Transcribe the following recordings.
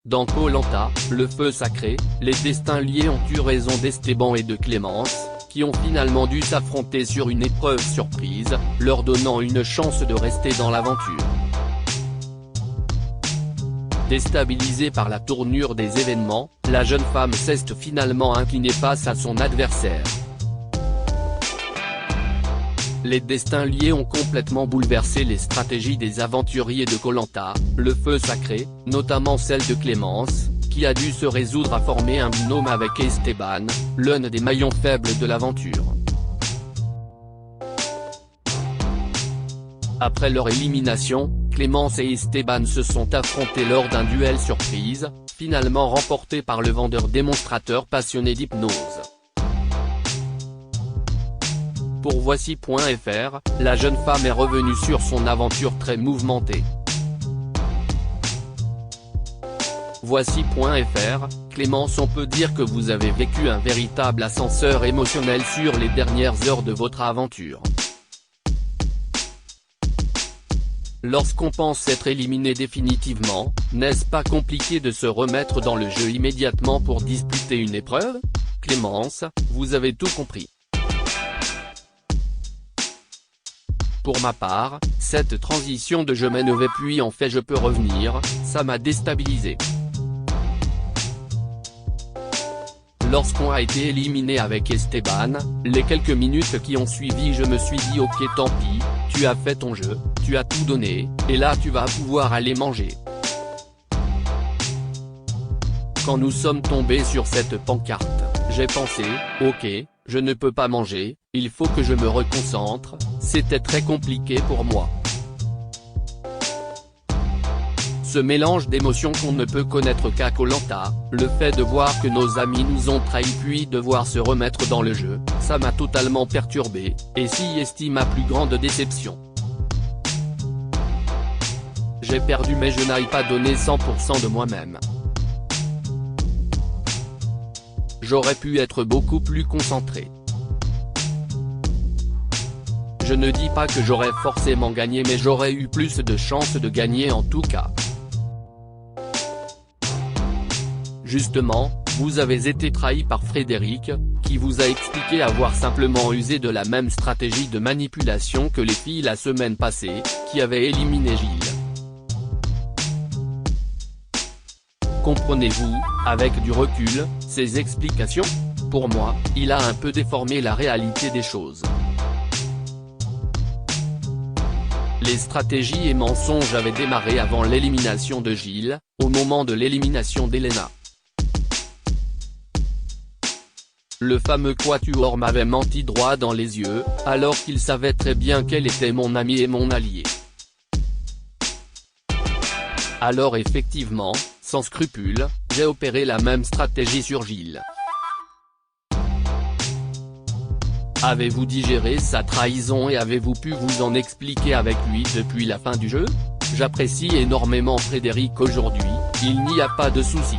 Dans Koh Lanta, le feu sacré, les destins liés ont eu raison d'Esteban et de Clémence, qui ont finalement dû s'affronter sur une épreuve surprise, leur donnant une chance de rester dans l'aventure. Déstabilisée par la tournure des événements, la jeune femme s'est finalement inclinée face à son adversaire. Les destins liés ont complètement bouleversé les stratégies des aventuriers de Koh Lanta, le feu sacré, notamment celle de Clémence, qui a dû se résoudre à former un binôme avec Esteban, l'un des maillons faibles de l'aventure. Après leur élimination, Clémence et Esteban se sont affrontés lors d'un duel surprise, finalement remporté par le vendeur démonstrateur passionné d'hypnose. Pour Voici.fr, la jeune femme est revenue sur son aventure très mouvementée. Voici.fr, Clémence, on peut dire que vous avez vécu un véritable ascenseur émotionnel sur les dernières heures de votre aventure. Lorsqu'on pense être éliminé définitivement, n'est-ce pas compliqué de se remettre dans le jeu immédiatement pour disputer une épreuve? Clémence, vous avez tout compris. Pour ma part, cette transition de je mène vais puis en fait je peux revenir, ça m'a déstabilisé. Lorsqu'on a été éliminé avec Esteban, les quelques minutes qui ont suivi je me suis dit ok tant pis, tu as fait ton jeu, tu as tout donné, et là tu vas pouvoir aller manger. Quand nous sommes tombés sur cette pancarte, j'ai pensé, ok, je ne peux pas manger, il faut que je me reconcentre, c'était très compliqué pour moi. Ce mélange d'émotions qu'on ne peut connaître qu'à Koh Lanta, le fait de voir que nos amis nous ont trahis puis devoir se remettre dans le jeu, ça m'a totalement perturbé, et si est ma plus grande déception. J'ai perdu mais je n'ai pas donné 100% de moi-même. J'aurais pu être beaucoup plus concentré. Je ne dis pas que j'aurais forcément gagné mais j'aurais eu plus de chances de gagner en tout cas. Justement, vous avez été trahi par Frédéric, qui vous a expliqué avoir simplement usé de la même stratégie de manipulation que les filles la semaine passée, qui avaient éliminé Gilles. Comprenez-vous, avec du recul, ces explications? Pour moi, il a un peu déformé la réalité des choses. Les stratégies et mensonges avaient démarré avant l'élimination de Gilles, au moment de l'élimination d'Elena. Le fameux quatuor m'avait menti droit dans les yeux, alors qu'il savait très bien qu'elle était mon ami et mon allié. Alors effectivement, sans scrupule, j'ai opéré la même stratégie sur Gilles. Avez-vous digéré sa trahison et avez-vous pu vous en expliquer avec lui depuis la fin du jeu? J'apprécie énormément Frédéric aujourd'hui, il n'y a pas de souci.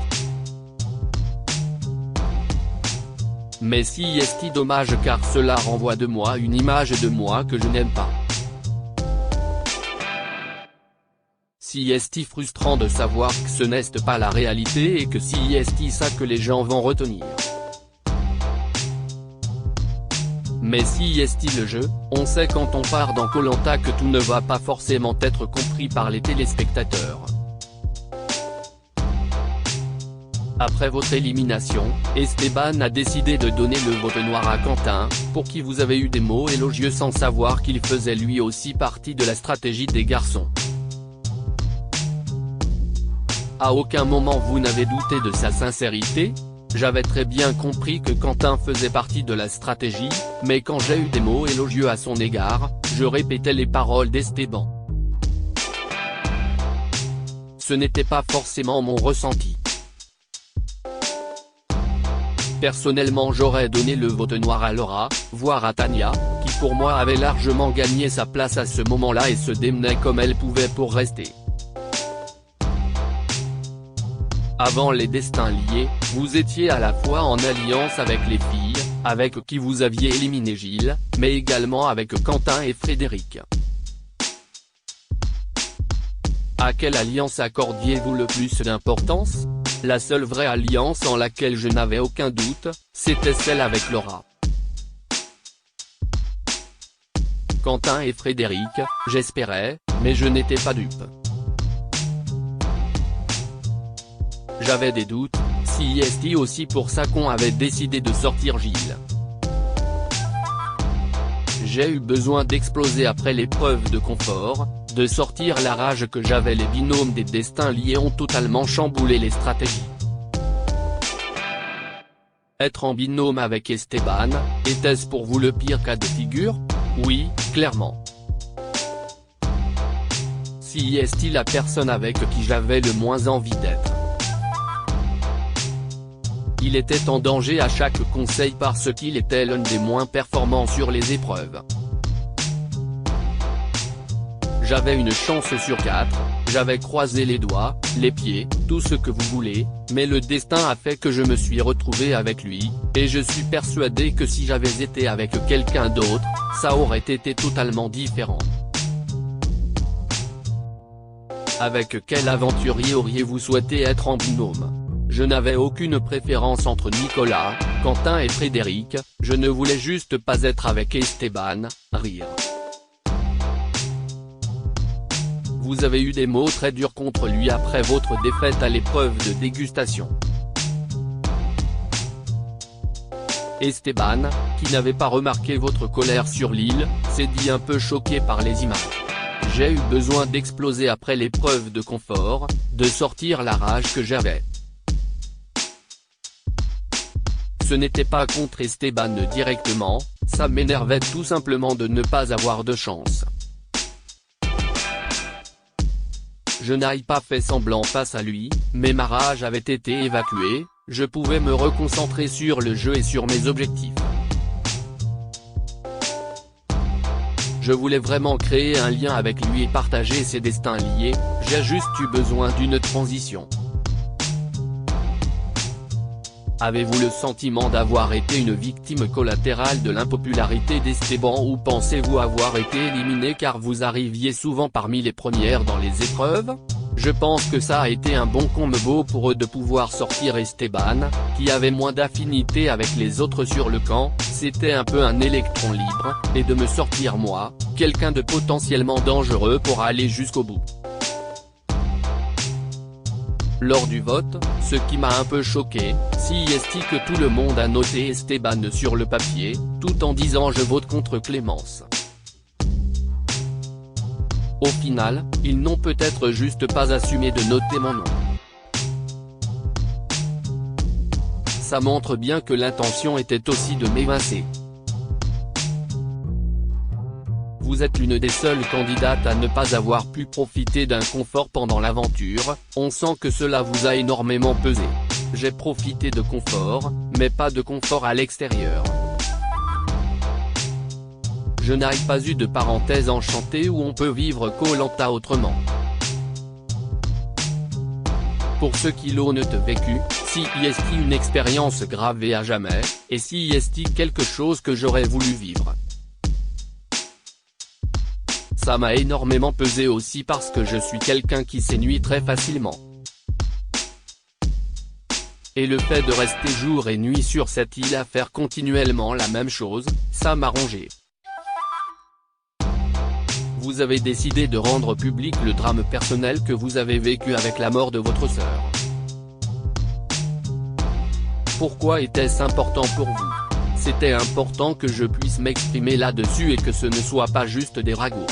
Mais si est dommage car cela renvoie de moi une image de moi que je n'aime pas. Si est frustrant de savoir que ce n'est pas la réalité et que si est ça que les gens vont retenir. Mais si est le jeu, on sait quand on part dans Koh Lanta que tout ne va pas forcément être compris par les téléspectateurs. Après votre élimination, Esteban a décidé de donner le vote noir à Quentin, pour qui vous avez eu des mots élogieux sans savoir qu'il faisait lui aussi partie de la stratégie des garçons. À aucun moment vous n'avez douté de sa sincérité? J'avais très bien compris que Quentin faisait partie de la stratégie, mais quand j'ai eu des mots élogieux à son égard, je répétais les paroles d'Esteban. Ce n'était pas forcément mon ressenti. Personnellement j'aurais donné le vote noir à Laura, voire à Tania, qui pour moi avait largement gagné sa place à ce moment-là et se démenait comme elle pouvait pour rester. Avant les destins liés, vous étiez à la fois en alliance avec les filles, avec qui vous aviez éliminé Gilles, mais également avec Quentin et Frédéric. À quelle alliance accordiez-vous le plus d'importance? La seule vraie alliance en laquelle je n'avais aucun doute, c'était celle avec Laura. Quentin et Frédéric, j'espérais, mais je n'étais pas dupe. J'avais des doutes, si est aussi pour ça qu'on avait décidé de sortir Gilles. J'ai eu besoin d'exploser après l'épreuve de confort, de sortir la rage que j'avais. Les binômes des destins liés ont totalement chamboulé les stratégies. Être en binôme avec Esteban, était-ce pour vous le pire cas de figure? Oui, clairement. Si est-il la personne avec qui j'avais le moins envie d'être? Il était en danger à chaque conseil parce qu'il était l'un des moins performants sur les épreuves. J'avais une chance sur 4, j'avais croisé les doigts, les pieds, tout ce que vous voulez, mais le destin a fait que je me suis retrouvé avec lui, et je suis persuadé que si j'avais été avec quelqu'un d'autre, ça aurait été totalement différent. Avec quel aventurier auriez-vous souhaité être en binôme? Je n'avais aucune préférence entre Nicolas, Quentin et Frédéric, je ne voulais juste pas être avec Esteban, rire. Vous avez eu des mots très durs contre lui après votre défaite à l'épreuve de dégustation. Esteban, qui n'avait pas remarqué votre colère sur l'île, s'est dit un peu choqué par les images. J'ai eu besoin d'exploser après l'épreuve de confort, de sortir la rage que j'avais. Ce n'était pas contre Esteban directement, ça m'énervait tout simplement de ne pas avoir de chance. Je n'ai pas fait semblant face à lui, mais ma rage avait été évacuée, je pouvais me reconcentrer sur le jeu et sur mes objectifs. Je voulais vraiment créer un lien avec lui et partager ses destins liés, j'ai juste eu besoin d'une transition. Avez-vous le sentiment d'avoir été une victime collatérale de l'impopularité d'Esteban ou pensez-vous avoir été éliminé car vous arriviez souvent parmi les premières dans les épreuves? Je pense que ça a été un bon combo pour eux de pouvoir sortir Esteban, qui avait moins d'affinité avec les autres sur le camp, c'était un peu un électron libre, et de me sortir moi, quelqu'un de potentiellement dangereux pour aller jusqu'au bout. Lors du vote, ce qui m'a un peu choqué, si est que tout le monde a noté Esteban sur le papier, tout en disant je vote contre Clémence. Au final, ils n'ont peut-être juste pas assumé de noter mon nom. Ça montre bien que l'intention était aussi de m'évincer. Vous êtes l'une des seules candidates à ne pas avoir pu profiter d'un confort pendant l'aventure, on sent que cela vous a énormément pesé. J'ai profité de confort, mais pas de confort à l'extérieur. Je n'ai pas eu de parenthèse enchantée où on peut vivre Koh-Lanta autrement. Pour ceux qui l'ont vécu, si est une expérience gravée à jamais, et si est quelque chose que j'aurais voulu vivre. Ça m'a énormément pesé aussi parce que je suis quelqu'un qui s'ennuie très facilement. Et le fait de rester jour et nuit sur cette île à faire continuellement la même chose, ça m'a rongé. Vous avez décidé de rendre public le drame personnel que vous avez vécu avec la mort de votre sœur. Pourquoi était-ce important pour vous? C'était important que je puisse m'exprimer là-dessus et que ce ne soit pas juste des ragots.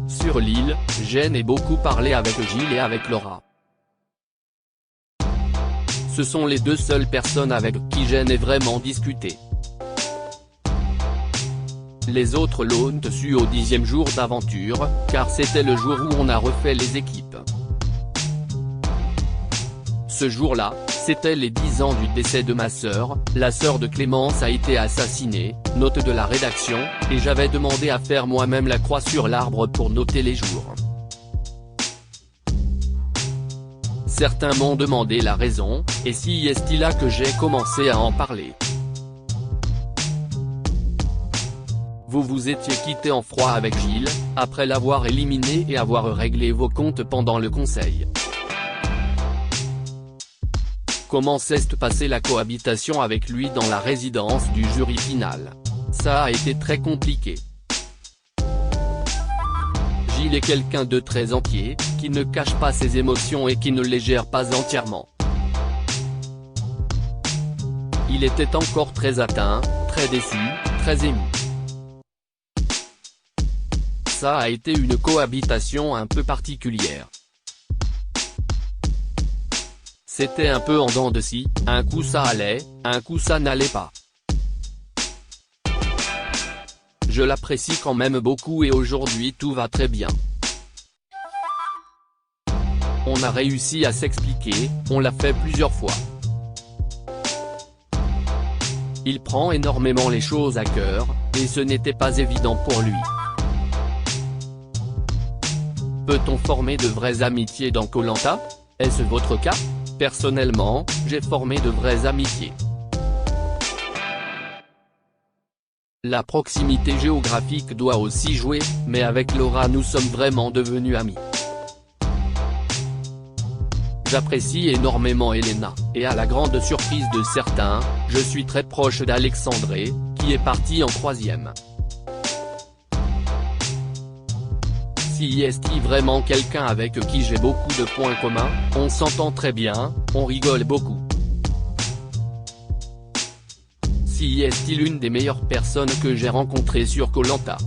Sur l'île, j'ai beaucoup parlé avec Gilles et avec Laura. Ce sont les deux seules personnes avec qui j'ai vraiment discuté. Les autres l'ont su au 10e jour d'aventure, car c'était le jour où on a refait les équipes. Ce jour-là, c'était les 10 ans du décès de ma sœur, la sœur de Clémence a été assassinée, note de la rédaction, et j'avais demandé à faire moi-même la croix sur l'arbre pour noter les jours. Certains m'ont demandé la raison, et si est-il là que j'ai commencé à en parler. Vous vous étiez quitté en froid avec Gilles, après l'avoir éliminé et avoir réglé vos comptes pendant le conseil. Comment s'est passée la cohabitation avec lui dans la résidence du jury final? Ça a été très compliqué. Gilles est quelqu'un de très entier, qui ne cache pas ses émotions et qui ne les gère pas entièrement. Il était encore très atteint, très déçu, très ému. Ça a été une cohabitation un peu particulière. C'était un peu en dents de scie, un coup ça allait, un coup ça n'allait pas. Je l'apprécie quand même beaucoup et aujourd'hui tout va très bien. On a réussi à s'expliquer, on l'a fait plusieurs fois. Il prend énormément les choses à cœur, et ce n'était pas évident pour lui. Peut-on former de vraies amitiés dans Koh Lanta? Est-ce votre cas? Personnellement, j'ai formé de vraies amitiés. La proximité géographique doit aussi jouer, mais avec Laura nous sommes vraiment devenus amis. J'apprécie énormément Elena, et à la grande surprise de certains, je suis très proche d'Alexandre, qui est parti en 3e. Si est-il vraiment quelqu'un avec qui j'ai beaucoup de points communs, on s'entend très bien, on rigole beaucoup. Si est-il une des meilleures personnes que j'ai rencontrées sur Koh Lanta.